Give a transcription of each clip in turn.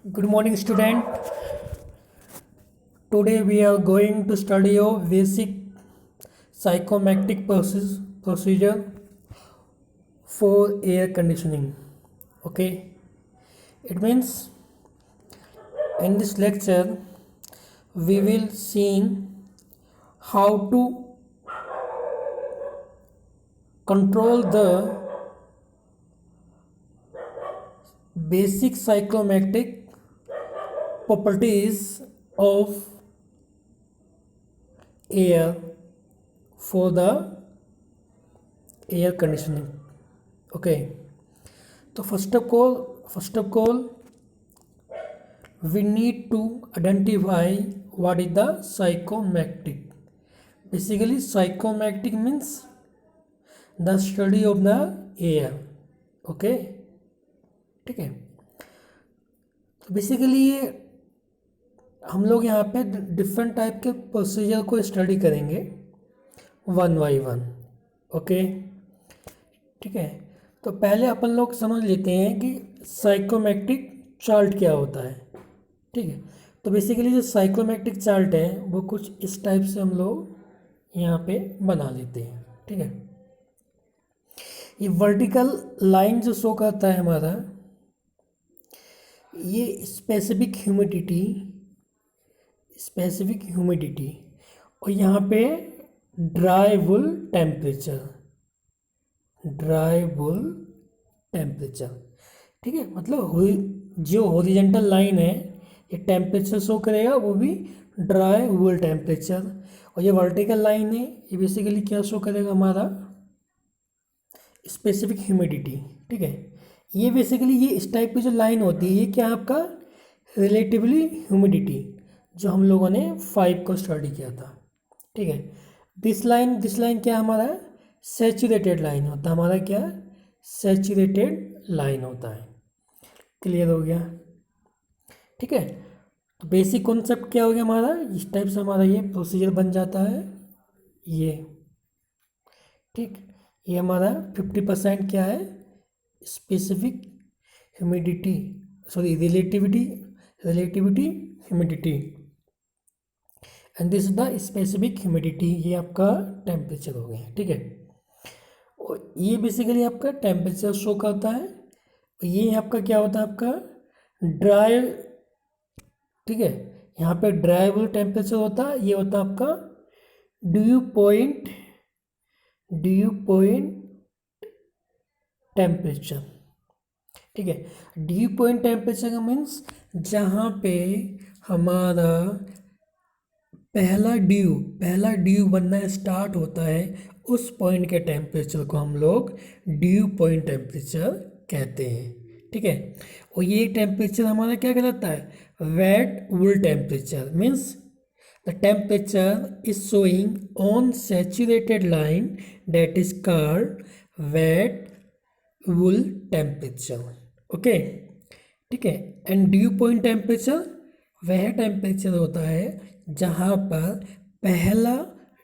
Good morning, student. Today we are going to study a basic psychometric procedure for air conditioning. Okay, it means in this lecture we will see how to control the basic psychometric properties of air for the air conditioning. Okay, so first of all we need to identify what is the psychometric. Basically psychometric means the study of the air. Okay, ठीक है. तो basically हम लोग यहाँ पे different type के procedure को study करेंगे वन बाई वन. ओके, ठीक है. तो पहले अपन लोग समझ लेते हैं कि साइकोमेट्रिक चार्ट क्या होता है. ठीक है, तो बेसिकली जो साइकोमेट्रिक चार्ट है वो कुछ इस टाइप से हम लोग यहाँ पे बना लेते हैं. ठीक है, ये वर्टिकल लाइन जो शो करता है हमारा, ये स्पेसिफिक ह्यूमिडिटी और यहाँ पे ड्राई वुल टेम्परेचर. ठीक है, मतलब जो हॉरिजॉन्टल लाइन है ये टेम्परेचर शो करेगा, वो भी ड्राई वुल टेम्परेचर. और ये वर्टिकल लाइन है, ये बेसिकली क्या शो करेगा, हमारा स्पेसिफिक ह्यूमिडिटी. ठीक है, ये बेसिकली ये इस टाइप की जो लाइन होती है ये क्या आपका रिलेटिवली ह्यूमिडिटी, जो हम लोगों ने 5 को स्टडी किया था. ठीक है, दिस लाइन क्या हमारा सैचुरेटेड लाइन होता है. हमारा क्या सैचुरेटेड लाइन होता है. क्लियर हो गया. ठीक है, तो बेसिक कॉन्सेप्ट क्या हो गया हमारा, इस टाइप से हमारा ये प्रोसीजर बन जाता है. ये ठीक, ये हमारा 50% क्या है specific humidity, sorry relativity humidity, and this is the specific humidity. ये आपका टेम्परेचर हो गया. ठीक है, और ये बेसिकली आपका टेम्परेचर शो करता है. ये आपका क्या होता है, आपका ड्राई. ठीक है, यहाँ पे ड्राई वुल टेम्परेचर होता है. ये होता है आपका ड्यू पॉइंट टेम्परेचर. ठीक है, ड्यू पॉइंट टेम्परेचर का मीन्स जहाँ पे हमारा पहला ड्यू बनना स्टार्ट होता है, उस पॉइंट के टेम्परेचर को हम लोग ड्यू पॉइंट टेम्परेचर कहते हैं. ठीक है, और ये टेम्परेचर हमारा क्या कहलाता है, वेट वुल temperature. Means the temperature is showing on saturated line that is called wet वुल टेम्परेचर. ओके, ठीक है. एंड ड्यू पॉइंट टेम्परेचर वह टेम्परेचर होता है जहाँ पर पहला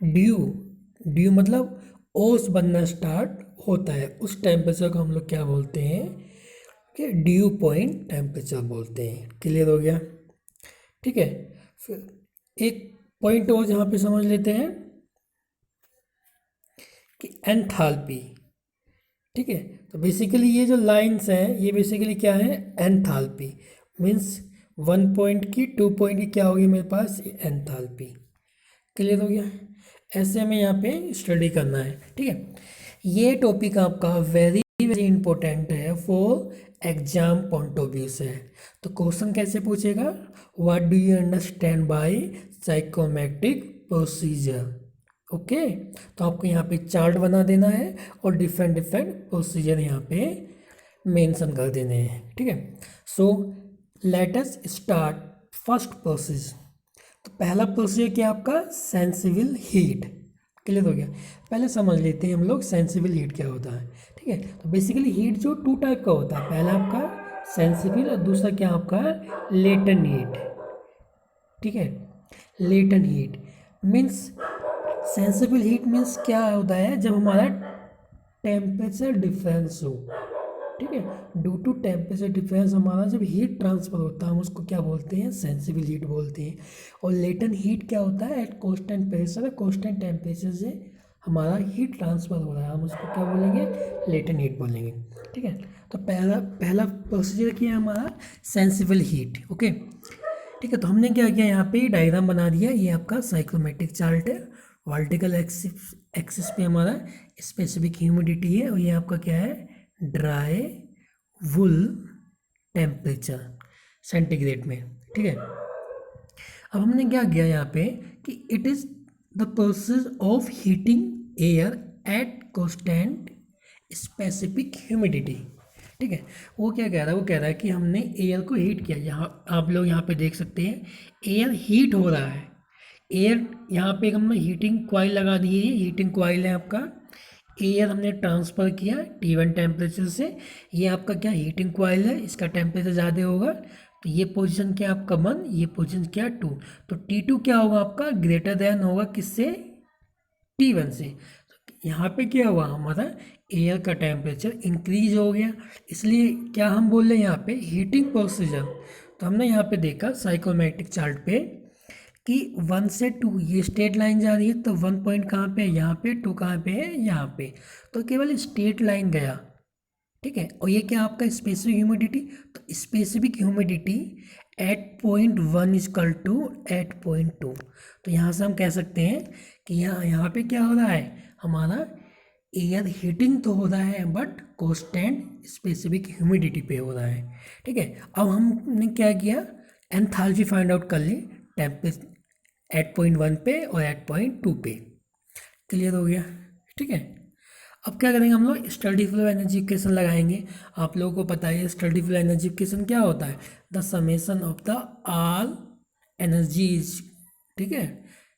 ड्यू मतलब ओस बनना स्टार्ट होता है. उस टेम्परेचर को हम लोग क्या बोलते हैं कि ड्यू पॉइंट टेम्परेचर बोलते हैं. क्लियर हो गया. ठीक है, फिर एक पॉइंट और जहाँ पे समझ लेते हैं कि एंथैल्पी. ठीक है, तो बेसिकली ये जो लाइंस हैं ये बेसिकली क्या है एंथैल्पी. मीन्स 1 पॉइंट की 2 पॉइंट की क्या होगी मेरे पास एंथैल्पी. क्लियर हो गया. ऐसे हमें यहाँ पे स्टडी करना है. ठीक है, ये टॉपिक आपका वेरी वेरी इंपॉर्टेंट है for exam point of view से. तो क्वेश्चन कैसे पूछेगा, what do you understand by psychometric procedure. Okay, तो आपको यहाँ पे चार्ट बना देना है और डिफरेंट प्रोसीजर यहाँ पे मेंशन कर देने हैं. ठीक है, so let us start first procedure. तो पहला प्रोसीजर क्या आपका सेंसिबल हीट. क्लियर हो गया. पहले समझ लेते हैं हम लोग सेंसिबल हीट क्या होता है. ठीक है, तो बेसिकली हीट जो 2 टाइप का होता है, पहला आपका सेंसिबल और दूसरा क्या आपका लेटेंट हीट. ठीक है, latent heat means sensible heat means क्या होता है, जब हमारा टेम्परेचर डिफरेंस हो. ठीक है। ड्यू टू टेम्परेचर डिफरेंस हमारा जब हीट ट्रांसफ़र होता है हम उसको क्या बोलते हैं, सेंसिबल हीट बोलते हैं। और लेटेंट हीट क्या होता है, at constant pressure constant temperature से हमारा हीट ट्रांसफ़र हो रहा है, हम उसको क्या बोलेंगे, लेटेंट हीट बोलेंगे। ठीक है। तो पहला पहला प्रोसीजर क्या है हमारा, सेंसिबल हीट। ओके, ठीक है। तो हमने क्या किया, यहाँ पे डायग्राम बना दिया, ये आपका साइक्रोमेट्रिक चार्ट है। वर्टिकल एक्सिस पे हमारा स्पेसिफिक ह्यूमिडिटी है और ये आपका क्या है, ड्राई वुल टेम्परेचर सेंटीग्रेड में। ठीक है। अब हमने क्या किया यहाँ पे कि it is the process of heating air at constant specific humidity. ठीक है। वो क्या कह रहा है, वो कह रहा है कि हमने एयर को हीट किया। यहाँ आप लोग यहाँ पे देख सकते हैं एयर हीट हो रहा है। एयर यहाँ पे हमने हीटिंग कॉइल लगा दी है, हीटिंग कॉइल है आपका। एयर हमने ट्रांसफ़र किया T1 टेम्परेचर से, ये आपका क्या हीटिंग कॉइल है, इसका टेम्परेचर ज़्यादा होगा तो ये पोजीशन क्या आपका 1, ये पोजीशन क्या 2। तो T2 क्या होगा आपका, ग्रेटर देन होगा किससे, T1 से। तो यहाँ पे क्या हुआ हमारा, एयर का टेम्परेचर इंक्रीज हो गया, इसलिए क्या हम बोल रहे हैं यहाँ पे हीटिंग प्रोसीजर। तो हमने यहाँ पे देखा साइक्रोमेट्रिक चार्ट पे कि 1 से 2 ये स्ट्रेट लाइन जा रही है, तो 1 पॉइंट कहाँ पे है, यहाँ पे, 2 कहाँ पे है, यहाँ पे। तो केवल स्ट्रेट लाइन गया। ठीक है। और ये क्या आपका स्पेसिफिक ह्यूमिडिटी, तो specific humidity at point 1 is equal to at point 2। तो यहाँ से हम कह सकते हैं कि यहाँ पे क्या हो रहा है, हमारा एयर हीटिंग तो हो रहा है बट कांस्टेंट स्पेसिफिक ह्यूमिडिटी पे हो रहा है। ठीक है। अब हमने क्या किया, एंथैल्पी फाइंड आउट कर ली, टेम्परेचर एट पॉइंट 1 पे और एट पॉइंट 2 पे। क्लियर हो गया। ठीक है। अब क्या करेंगे हम लोग, स्टडी फ्लो एनर्जी इक्वेशन लगाएंगे। आप लोगों को पता है स्टडी फ्लो एनर्जी इक्वेशन क्या होता है, the summation of the all energies, ठीक है,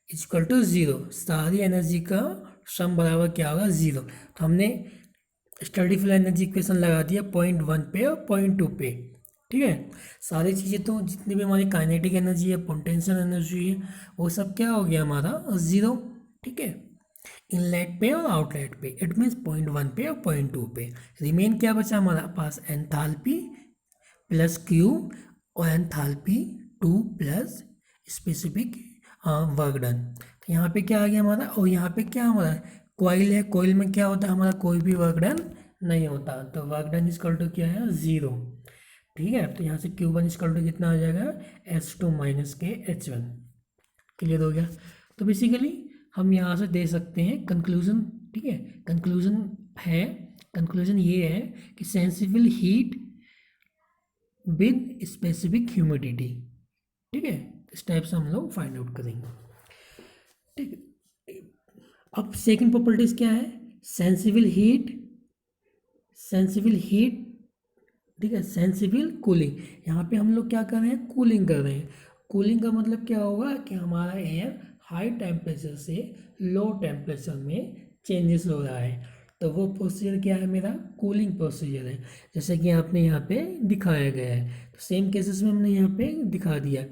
इक्वल टू ज़ीरो। सारी एनर्जी का सम बराबर क्या होगा, ज़ीरो। तो हमने स्टडी फ्लो एनर्जी इक्वेशन लगा दिया पॉइंट 1 पे और पॉइंट 2 पे। ठीक है। सारी चीज़ें तो जितनी भी हमारी काइनेटिक एनर्जी है, पोटेंशियल एनर्जी है, वो सब क्या हो गया हमारा, ज़ीरो। ठीक है। इनलेट पे और आउटलेट पे, इट मीन्स पॉइंट 1 पे और पॉइंट 2 पे। रिमेन क्या बचा हमारा पास, एंथैल्पी प्लस क्यू और enthalpy 2 plus specific work done. तो यहाँ पे क्या आ गया हमारा, और यहाँ पे क्या हमारा कॉइल है, कॉइल में क्या होता है हमारा, कोई भी वर्क डन नहीं होता, तो वर्क डन इजकल टू क्या है, ज़ीरो। ठीक है। तो यहाँ से Q1 इजकल टू कितना आ जाएगा, H2 माइनस के H1। क्लियर हो गया। तो बेसिकली हम यहाँ से दे सकते हैं कंक्लूजन। ठीक है। कंक्लूजन है, कंक्लूजन ये है कि sensible heat with specific humidity. ठीक है। इस टाइप से हम लोग फाइंड आउट करेंगे। ठीक है। अब सेकंड प्रॉपर्टीज क्या है, सेंसिबल हीट, सेंसिबल हीट, ठीक है, सेंसिबल कूलिंग। यहाँ पे हम लोग क्या कर रहे हैं, कूलिंग कर रहे हैं। कूलिंग का मतलब क्या होगा कि हमारा एयर हाई टेम्परेचर से लो टेम्परेचर में चेंजेस हो रहा है, तो वो प्रोसीजर क्या है मेरा, कूलिंग प्रोसीजर है, जैसे कि आपने यहाँ पे दिखाया गया है। तो सेम केसेस में हमने यहाँ पे दिखा दिया।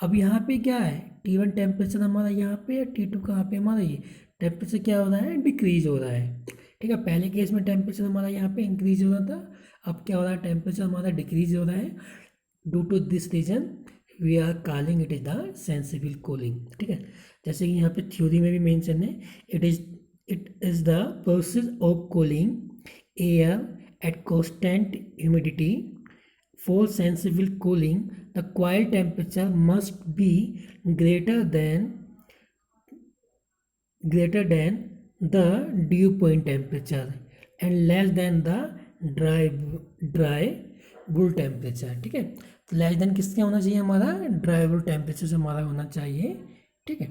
अब यहाँ पे क्या है, T1 टेम्परेचर हमारा यहाँ पे, T2 कहाँ पे हमारा, ये टेम्परेचर क्या हो रहा है, डिक्रीज हो रहा है। ठीक है। पहले केस में टेम्परेचर हमारा यहाँ पे इंक्रीज हो रहा था, अब क्या हो रहा है, टेम्परेचर हमारा डिक्रीज हो रहा है। Due to this reason we are calling it is the sensible cooling. ठीक है। जैसे कि यहाँ पे थ्योरी में भी मेंशन है, it is the process of cooling air at constant humidity. For sensible cooling the coil temperature must be greater than the dew point temperature and less than the dry bull temperature। ठीक है। तो less than किसके होना चाहिए, हमारा dry bull temperature से हमारा होना चाहिए। ठीक है।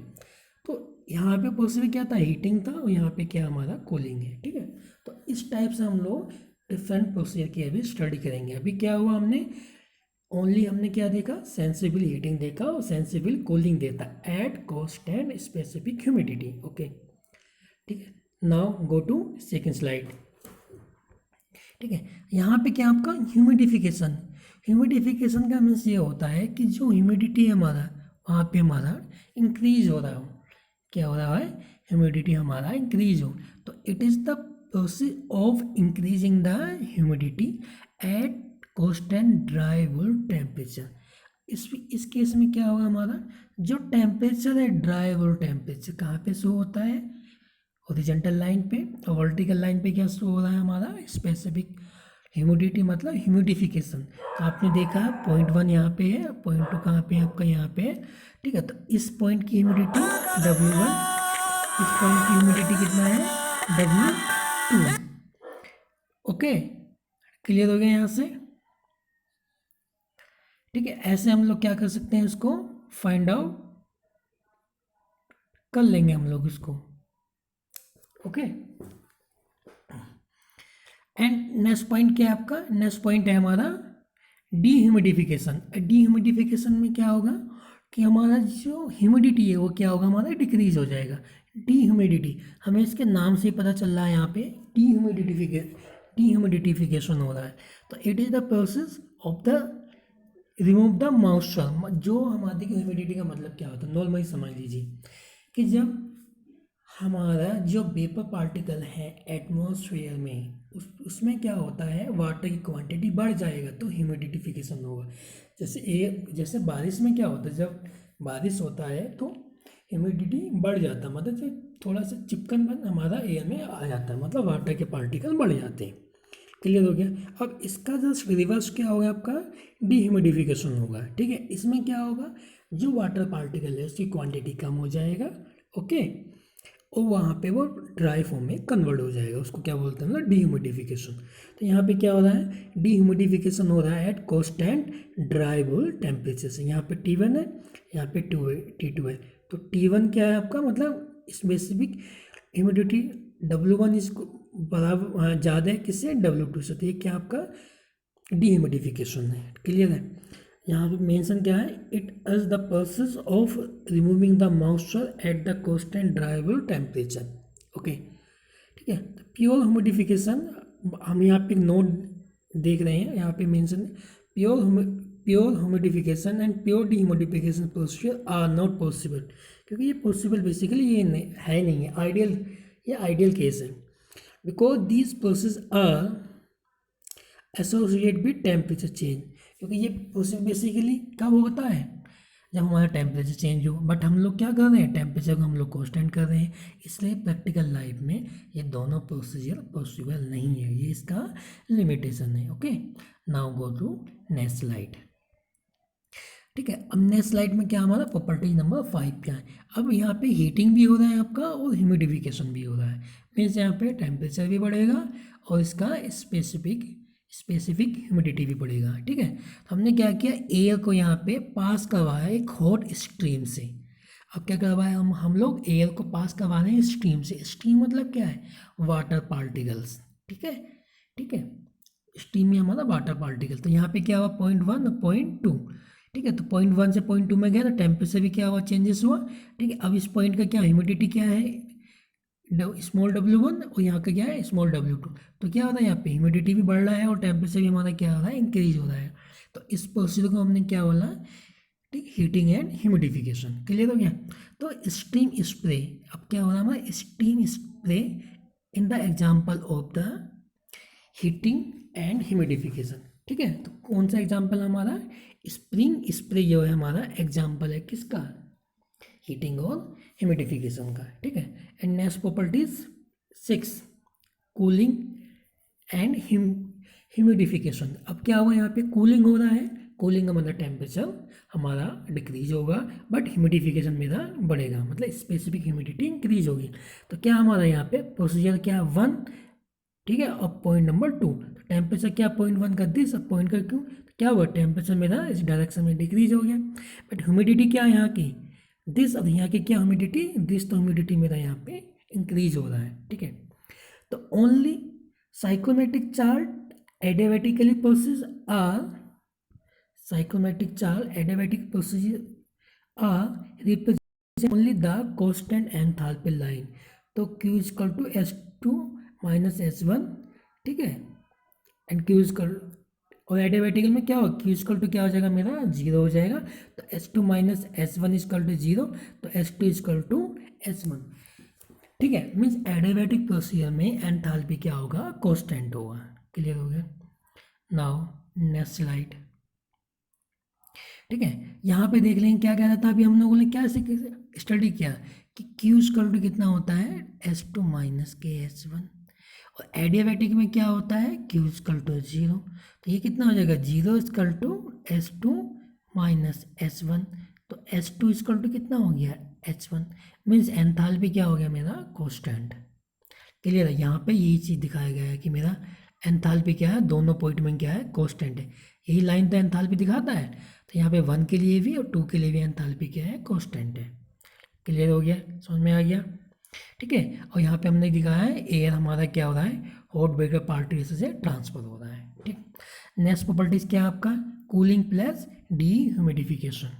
तो यहाँ पे पॉसिबल क्या था, हीटिंग था, और यहाँ पे क्या हमारा कूलिंग है। ठीक है। तो इस टाइप से हम लोग डिफरेंट प्रोसीजर की अभी स्टडी करेंगे। अभी क्या हुआ, हमने क्या देखा, सेंसिबल हीटिंग देखा और सेंसिबल कूलिंग देखा at constant specific humidity. Okay. ठीक है। Now go to second slide. ठीक है। यहाँ पे क्या आपका ह्यूमिडिफिकेशन, ह्यूमिडिफिकेशन का मीन्स ये होता है कि जो ह्यूमिडिटी है हमारा वहाँ पे हमारा इंक्रीज हो रहा हो। क्या हो रहा है, ह्यूमिडिटी हमारा इंक्रीज हो। तो it is the process of increasing the humidity at constant dry bulb temperature. इस केस में क्या होगा हमारा, जो टेम्परेचर है ड्राई बल्ब टेम्परेचर कहाँ पे शो होता है, हॉरिजॉन्टल लाइन पे, और वर्टिकल लाइन पे क्या शो हो रहा है हमारा, स्पेसिफिक ह्यूमिडिटी मतलब ह्यूमिडिफिकेशन। तो आपने देखा है .1 यहाँ पे है, .2 कहाँ पे है आपका, यहाँ पे है। ठीक है, तो इस पॉइंट की ह्यूमिडिटी W1, इस पॉइंट की ह्यूमिडिटी कितना है W2। ओके, क्लियर हो गया यहाँ से। ठीक है, ऐसे हम लोग क्या कर सकते हैं, इसको फाइंड आउट कर लेंगे हम लोग इसको। ओके, एंड नेक्स्ट पॉइंट क्या है आपका, नेक्स्ट पॉइंट है हमारा डीह्यूमिडिफिकेशन। डीह्यूमिडिफिकेशन में क्या होगा कि हमारा जो ह्यूमिडिटी है वो क्या होगा, हमारा डिक्रीज हो जाएगा। डीह्यूमिडिटी हमें इसके नाम से ही पता चल रहा है, यहाँ पे डीह्यूमिडिफिकेशन हो रहा है। तो it is the process of the remove the moisture. जो हमारी ह्यूमिडिटी का मतलब क्या होता है, नॉर्मली समझ लीजिए कि जब हमारा जो वेपर पार्टिकल है एटमॉस्फेयर में, उसमें क्या होता है, वाटर की क्वांटिटी बढ़ जाएगा तो ह्यूमिडिफिकेशन होगा। जैसे बारिश में क्या होता है, जब बारिश होता है तो ह्यूमिडिटी बढ़ जाता है, मतलब जब थोड़ा सा चिपकनपन हमारा एयर में आ जाता है, मतलब वाटर के पार्टिकल बढ़ जाते हैं। क्लियर हो गया। अब इसका जस्ट रिवर्स क्या होगा आपका, डीह्यूमिडिफिकेशन होगा। ठीक है, इसमें क्या होगा, जो वाटर पार्टिकल है उसकी क्वांटिटी कम हो जाएगा। ओके, और वहाँ पे वो ड्राई फॉर्म में कन्वर्ट हो जाएगा, उसको क्या बोलते हैं ना, डीह्यूमिडिफिकेशन। तो यहाँ पे क्या हो रहा है, डीह्यूमिडिफिकेशन हो रहा है at constant dry bulb temperature से। यहाँ पे T1 है, यहाँ पे T2 है। तो T1 क्या है आपका, मतलब स्पेसिफिक ह्यूमिडिटी W1 इसको बराबर ज़्यादा है किससे, W2 से। तो ये क्या आपका डीह्यूमिडिफिकेशन है। क्लियर है। यहाँ पे मेंशन क्या है, it is the process of removing the moisture at the constant dry bulb temperature. Okay, ठीक है। तो प्योर ह्यूमिडिफिकेशन, हम यहाँ पे नोट देख रहे हैं, यहाँ पे mention pure humidification and pure dehumidification procedure are not possible. क्योंकि ये पॉसिबल बेसिकली ये नहीं है, आइडियल, ये आइडियल केस है। Because these process are associate with temperature change. क्योंकि ये प्रोसेस बेसिकली कब होता है, जब हमारा टेम्परेचर चेंज हो। बट हम लोग क्या कर रहे हैं, टेम्परेचर को हम लोग कांस्टेंट कर रहे हैं, इसलिए प्रैक्टिकल लाइफ में ये दोनों प्रोसीजर पॉसिबल नहीं है, ये इसका लिमिटेशन है। Okay, now go to next slide. ठीक है, अब नेक्स्ट स्लाइड में क्या हमारा प्रॉपर्टी नंबर 5 क्या है। अब यहाँ पे हीटिंग भी हो रहा है आपका और ह्यूमिडिफिकेशन भी हो रहा है, मीन्स यहाँ पे टेम्परेचर भी बढ़ेगा और इसका स्पेसिफिक ह्यूमिडिटी भी बढ़ेगा। ठीक है, तो हमने क्या किया, एयर को यहाँ पे पास करवाया एक हॉट स्ट्रीम से। अब क्या करवाया, हम लोग एयर को पास करवा रहे हैं स्ट्रीम से। स्ट्रीम मतलब क्या है, वाटर पार्टिकल्स। ठीक है, ठीक है, स्ट्रीम में हमारा वाटर पार्टिकल। तो यहाँ पे क्या हुआ, .1 और .2। ठीक है, तो .1 से .2 में गया तो टेम्परेचर भी क्या हुआ, चेंजेस हुआ। ठीक है, अब इस पॉइंट का क्या ह्यूमिडिटी क्या है, स्मॉल W1, और यहाँ का क्या है, स्मॉल W2। तो क्या हो रहा है, यहाँ पे ह्यूमिडिटी भी बढ़ रहा है और टेम्परेचर भी हमारा क्या हो रहा है, इंक्रीज हो रहा है। तो इस प्रोसीजर को हमने क्या बोला, ठीक, हीटिंग एंड ह्यूमिडिफिकेशन। क्लियर हो गया। तो स्टीम स्प्रे, अब क्या हो रहा है हमारा, steam spray in the example of the heating and humidification. ठीक है, तो कौन सा एग्जाम्पल हमारा, स्प्रिंग स्प्रे जो है हमारा एग्जाम्पल है किसका, हीटिंग और ह्यूमिडिफिकेशन का। ठीक है, and next properties 6, cooling and humidification. अब क्या हुआ, यहाँ पे कूलिंग हो रहा है, कूलिंग का मतलब टेम्परेचर हमारा डिक्रीज होगा बट ह्यूमिडिफिकेशन मेरा बढ़ेगा, मतलब स्पेसिफिक ह्यूमिडिटी इंक्रीज होगी। तो क्या हमारा यहाँ पे प्रोसीजर क्या, 1। ठीक है, अब पॉइंट नंबर 2, टेम्परेचर क्या, .1 कर दी, सब पॉइंट कर क्यों, तो क्या हुआ, टेम्परेचर मेरा इस डायरेक्शन में डिक्रीज हो गया। बट ह्यूमिडिटी क्या है यहाँ की, दिस। अब यहाँ की क्या ह्यूमिडिटी, दिस, तो ह्यूमिडिटी मेरा यहाँ पे इंक्रीज हो रहा है। ठीक है, तो only psychrometric chart adiabatically process are, psychrometric chart adiabatic process are represent only the constant enthalpy line. तो Q equal to S2 minus S1। ठीक है, एंड Q इक्वल, और एडियाबेटिकल में क्या हो, Q इक्वल टू क्या हो जाएगा मेरा, 0 हो जाएगा। तो S2 minus S1 equal to 0, तो S2 इक्वल टू S1। ठीक है, मीन्स एडियाबेटिक प्रोसीजर में एंथैल्पी क्या होगा, कांस्टेंट होगा। क्लियर हो गया। Now next slide. ठीक है, यहाँ पे देख लेंगे क्या कह रहा था, अभी हम लोगों ने क्या स्टडी किया कि Q इक्वल टू कितना होता है S2 माइनस के S1, और एडियाबैटिक में क्या होता है Q इक्वल टू 0, तो ये कितना हो जाएगा 0 equal to S2 minus S1, तो S2 इक्वल टू कितना हो गया H1, मीन्स एंथैल्पी क्या हो गया मेरा कांस्टेंट। क्लियर है, यहाँ पे यही चीज़ दिखाया गया है कि मेरा एंथैल्पी क्या है, दोनों पॉइंट में क्या है कांस्टेंट है, यही लाइन तो एंथैल्पी दिखाता है, तो यहाँ पे 1 के लिए भी और 2 के लिए भी एंथैल्पी क्या है कांस्टेंट है। क्लियर हो गया, समझ में आ गया। ठीक है, और यहाँ पे हमने दिखाया है एयर हमारा क्या हो रहा है हॉट वेपर पार्टिकल से ट्रांसफर हो रहा है। ठीक, नेक्स्ट प्रॉपर्टीज क्या है आपका cooling plus D humidification.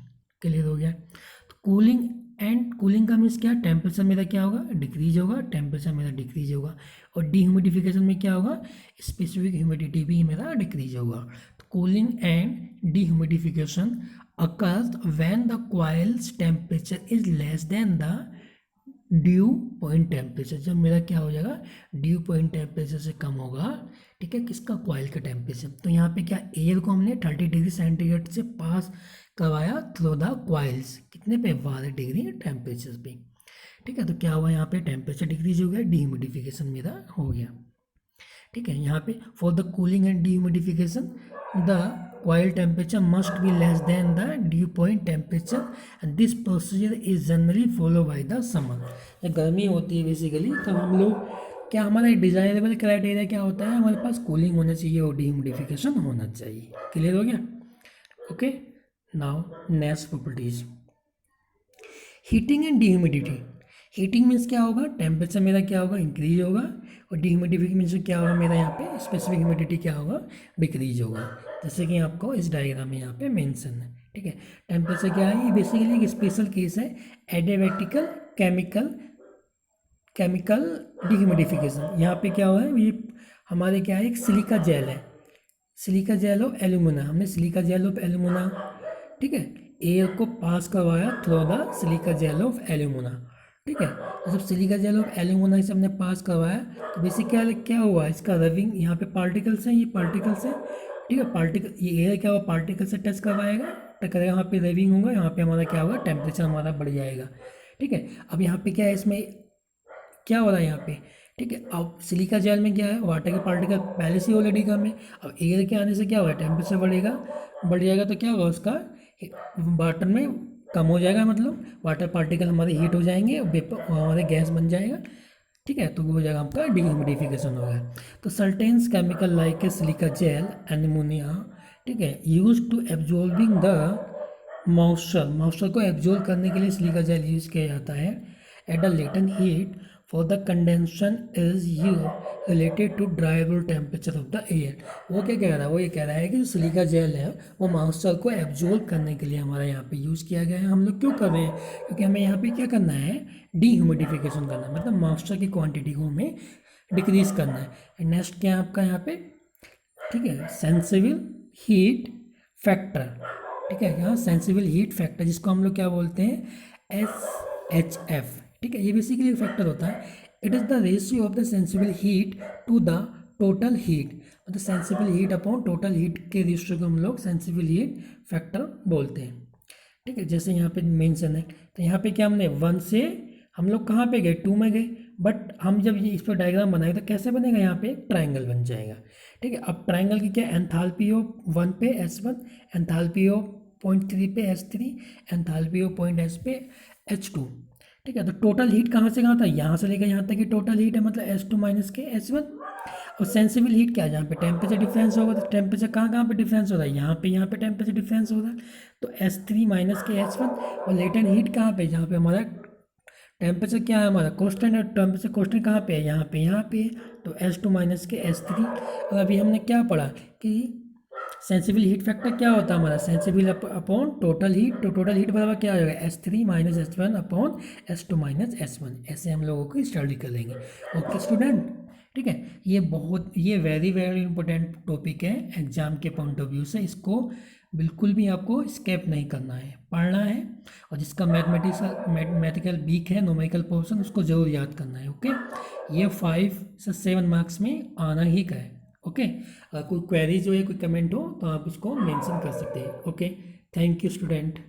Clear हो गया, तो कूलिंग एंड कूलिंग का मीन्स क्या, टेम्परेचर मेरा क्या होगा डिक्रीज होगा, टेम्परेचर मेरा डिक्रीज होगा, और डी ह्यूमिडिफिकेशन में क्या होगा स्पेसिफिक ह्यूमिडिटी भी मेरा डिक्रीज होगा। तो cooling and D humidification occurs when the coil's temperature is less than the due point temperature, जब मेरा क्या हो जाएगा ड्यू पॉइंट टेम्परेचर से कम होगा। ठीक है, किसका कॉइल का टेम्परेचर, तो यहाँ पे क्या एयर को हमने 30 डिग्री सेंटीग्रेड से पास करवाया थ्रू द कॉइल्स, कितने पे 12 डिग्री टेम्परेचर पे। ठीक है, तो क्या हुआ यहाँ पे टेम्परेचर डिक्रीज हो गया, डीह्यूमिडिफिकेशन मेरा हो गया। ठीक है, यहाँ पे for the cooling and dehumidification the coil temperature must be less than the dew point temperature and this procedure is generally followed by the summer। जब गर्मी होती है बेसिकली तब हम लोग क्या, हमारा डिजायरेबल क्राइटेरिया क्या होता है, हमारे पास कूलिंग होना चाहिए और डीह्यूमिडिफिकेशन होना चाहिए। क्लियर हो गया, okay. Now next properties, heating and dehumidity. Heating means क्या होगा टेम्परेचर मेरा क्या होगा इंक्रीज होगा, और डीह्यूमिडिफिकेशन मीन्स क्या होगा मेरा यहाँ पे स्पेसिफिक ह्यूमिडिटी क्या होगा डिक्रीज होगा, जैसे कि आपको इस डायग्राम में यहाँ पे मेंशन है। ठीक है, टेम्परेचर क्या है, ये बेसिकली एक स्पेशल केस है एडियाबैटिकल केमिकल केमिकल डीह्यूमिडिफिकेशन। यहाँ पे क्या हुआ है, ये हमारे क्या है एक सिलिका जेल है, सिलिका जेल ऑफ एल्यूमिना, हमने सिलिका जेल ऑफ एल्यूमिना ठीक है एयर को पास करवाया through the silica gel of alumina. ठीक है, तो जब सिलिका जेल ऑफ एल्यूमिना से हमने पास करवाया तो बेसिक क्या क्या हुआ इसका रबिंग, यहाँ पे पार्टिकल्स हैं, ये पार्टिकल्स हैं। ठीक है, पार्टिकल ये एयर क्या हुआ पार्टिकल से टच करवाएगा, टच करेगा, यहाँ पे रबिंग होगा, यहाँ पे हमारा क्या होगा टेम्परेचर हमारा बढ़ जाएगा। ठीक है, अब यहाँ पे क्या है इसमें क्या हो रहा है यहाँ पे। ठीक है, अब सिलिका जेल में क्या है वाटर के पार्टिकल पहले से ऑलरेडी कम है, अब एयर के आने से क्या होगा टेम्परेचर बढ़ जाएगा, तो क्या होगा उसका वाटर में कम हो जाएगा, मतलब वाटर पार्टिकल हमारे हीट हो जाएंगे और हमारे गैस बन जाएगा। ठीक है, तो वो हो जाएगा आपका डीह्यूमिडिफिकेशन हो गया। तो certains chemical like a silica gel ammonia ठीक है use to absorbing the moisture को एब्जॉर्ब करने के लिए सिलिका जेल यूज किया जाता है at the latent heat for the condensation is you related to dry bulb temperature of the air. वो क्या कह रहा है, वो ये कह रहा है कि जो सिलिका जेल है वो मॉइस्चर को एब्जॉर्ब करने के लिए हमारा यहाँ पे यूज़ किया गया है। हम लोग क्यों कर रहे हैं, क्योंकि हमें यहाँ पे क्या करना है डीह्यूमिडिफिकेशन करना है, मतलब मॉइस्चर की क्वांटिटी को हमें डिक्रीज करना है। नेक्स्ट क्या है आपका यहाँ पे ठीक है सेंसिबल हीट फैक्टर। ठीक है, यहाँ सेंसिबल हीट फैक्टर जिसको हम लोग क्या बोलते हैं SHF। ठीक है, ये बेसिकली एक फैक्टर होता है, it is the ratio of the sensible heat to the total heat, मतलब sensible heat upon total heat के रेशियो को हम लोग सेंसिबल हीट फैक्टर बोलते हैं। ठीक है, जैसे यहाँ पे मेंशन है, तो यहाँ पे क्या हमने 1 से हम लोग कहाँ पे गए 2 में गए, बट हम जब ये इस पर डायग्राम बनाए तो कैसे बनेगा यहाँ पे एक ट्राइंगल बन जाएगा। ठीक है, अब ट्राइंगल की क्या एंथैल्पी ऑफ 1 पे S1, एंथैल्पी ऑफ 0.3 पे S3, एंथैल्पी ऑफ 0.S पे H2। ठीक है, तो टोटल हीट कहाँ से कहाँ था, यहाँ से लेकर यहाँ तक की टोटल हीट है, मतलब S2 माइनस के S1। और सेंसिबल हीट क्या है, जहाँ पे टेम्परेचर डिफरेंस होगा, तो टेम्परेचर कहाँ कहाँ पे डिफरेंस हो रहा है, यहाँ पे टेम्परेचर डिफरेंस हो रहा है, तो S3 माइनस के S1। और लेटेंट हीट कहाँ पे, जहाँ पे हमारा टेम्परेचर क्या है हमारा कॉन्स्टेंट है, टेम्परेचर कॉन्स्टेंट कहाँ पे है यहाँ पे है, तो S2 माइनस के S3। और अभी हमने क्या पढ़ा कि सेंसिबल हीट फैक्टर क्या होता है हमारा सेंसिबल अपॉन टोटल हीट, तो टोटल हीट बराबर क्या हो जाएगा S3 minus S1 upon S2 minus S1। ऐसे हम लोगों को स्टडी कर लेंगे। ओके स्टूडेंट, ठीक है, ये वेरी वेरी इंपॉर्टेंट टॉपिक है एग्जाम के पॉइंट ऑफ व्यू से, इसको बिल्कुल भी आपको स्केप नहीं करना है, पढ़ना है, और जिसका मैथमेटिकल वीक है न्यूमेरिकल पोर्शन उसको जरूर याद करना है। ओके, ये 5 से 7 मार्क्स में आना ही का है। ओके, कोई क्वेरी जो है, कोई कमेंट हो तो आप उसको मेंशन कर सकते हैं। Okay, thank you student.